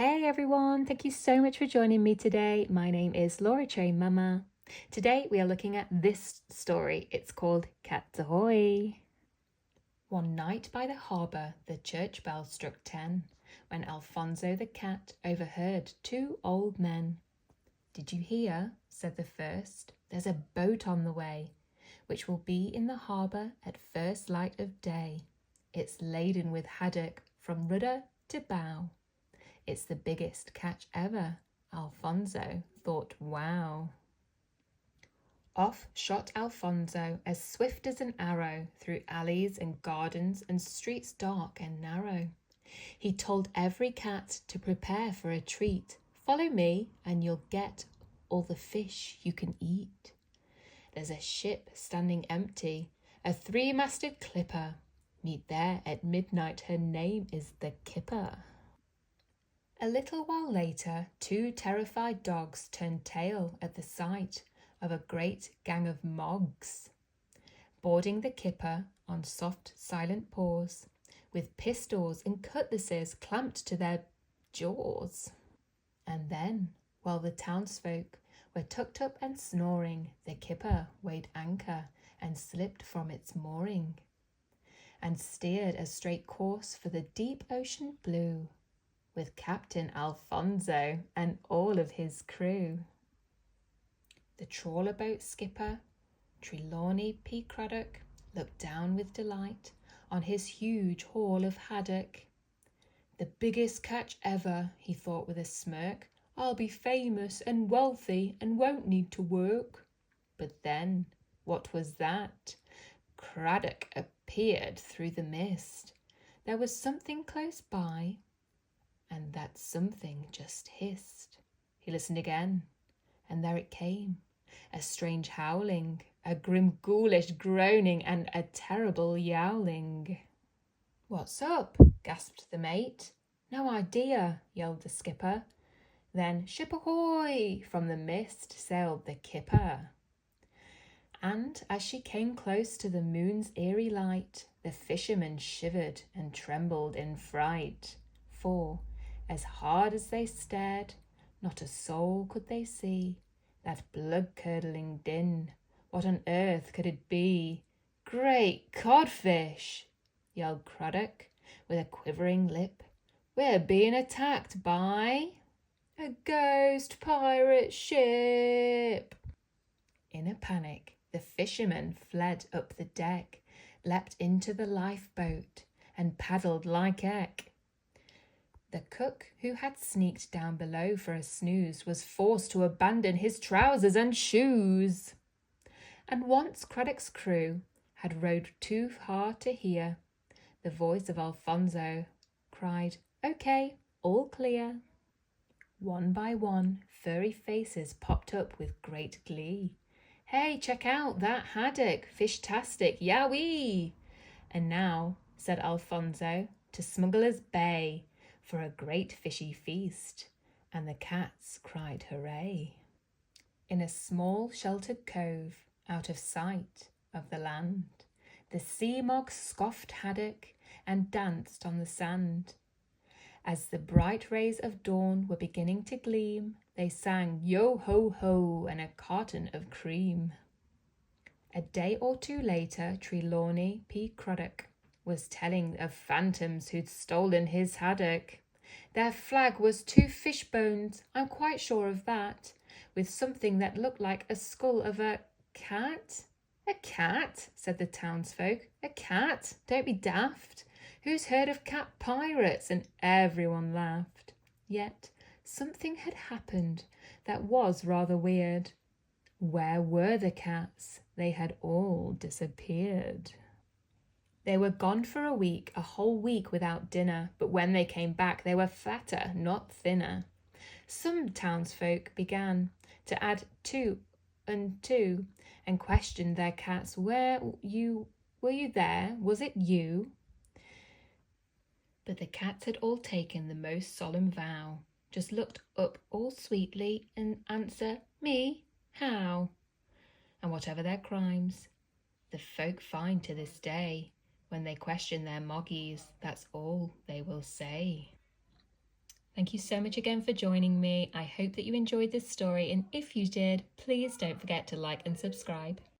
Hey everyone, thank you so much for joining me today. My name is Laura Cherry Mama. Today we are looking at this story. It's called Cats Ahoy. One night by the harbour, the church bell struck 10, when Alfonso the cat overheard two old men. "Did you hear?" said the first. "There's a boat on the way, which will be in the harbour at first light of day. It's laden with haddock from rudder to bow. It's the biggest catch ever." Alfonso thought, wow. Off shot Alfonso as swift as an arrow through alleys and gardens and streets dark and narrow. He told every cat to prepare for a treat. "Follow me and you'll get all the fish you can eat. There's a ship standing empty, a three-masted clipper. Meet there at midnight, her name is the Kipper." A little while later, two terrified dogs turned tail at the sight of a great gang of mogs, boarding the Kipper on soft, silent paws, with pistols and cutlasses clamped to their jaws. And then, while the townsfolk were tucked up and snoring, the Kipper weighed anchor and slipped from its mooring, and steered a straight course for the deep ocean blue, with Captain Alfonso and all of his crew. The trawler boat skipper, Trelawney P. Craddock, looked down with delight on his huge haul of haddock. "The biggest catch ever," he thought with a smirk. "I'll be famous and wealthy and won't need to work." But then, what was that? Craddock appeared through the mist. There was something close by, and that something just hissed. He listened again, and there it came, a strange howling, a grim ghoulish groaning, and a terrible yowling. "What's up?" gasped the mate. "No idea," yelled the skipper. Then "Ship ahoy!" from the mist sailed the Kipper. And as she came close to the moon's eerie light, the fishermen shivered and trembled in fright, for, as hard as they stared, not a soul could they see. That blood-curdling din, what on earth could it be? "Great codfish!" yelled Craddock with a quivering lip. "We're being attacked by a ghost pirate ship." In a panic, the fishermen fled up the deck, leapt into the lifeboat, and paddled like heck. The cook, who had sneaked down below for a snooze, was forced to abandon his trousers and shoes. And once Craddock's crew had rowed too far to hear, the voice of Alfonso cried, "Okay, all clear." One by one, furry faces popped up with great glee. "Hey, check out that haddock, fish-tastic, yowee!" "And now," said Alfonso, "to Smuggler's Bay for a great fishy feast," and the cats cried hooray. In a small sheltered cove, out of sight of the land, the sea mogs scoffed haddock and danced on the sand. As the bright rays of dawn were beginning to gleam, they sang "Yo ho ho" and a carton of cream. A day or two later, Trelawney P. Craddock was telling of phantoms who'd stolen his haddock. "Their flag was two fish bones, I'm quite sure of that, with something that looked like a skull of a cat." "A cat?" said the townsfolk. "A cat? Don't be daft. Who's heard of cat pirates?" And everyone laughed. Yet something had happened that was rather weird. Where were the cats? They had all disappeared. They were gone for a week, a whole week without dinner, but when they came back they were fatter, not thinner. Some townsfolk began to add two and two and questioned their cats. Were you there? Was it you?" But the cats had all taken the most solemn vow, just looked up all sweetly and answer, "Me? How?" And whatever their crimes, the folk find to this day, when they question their moggies, that's all they will say. Thank you so much again for joining me. I hope that you enjoyed this story, and if you did, please don't forget to like and subscribe.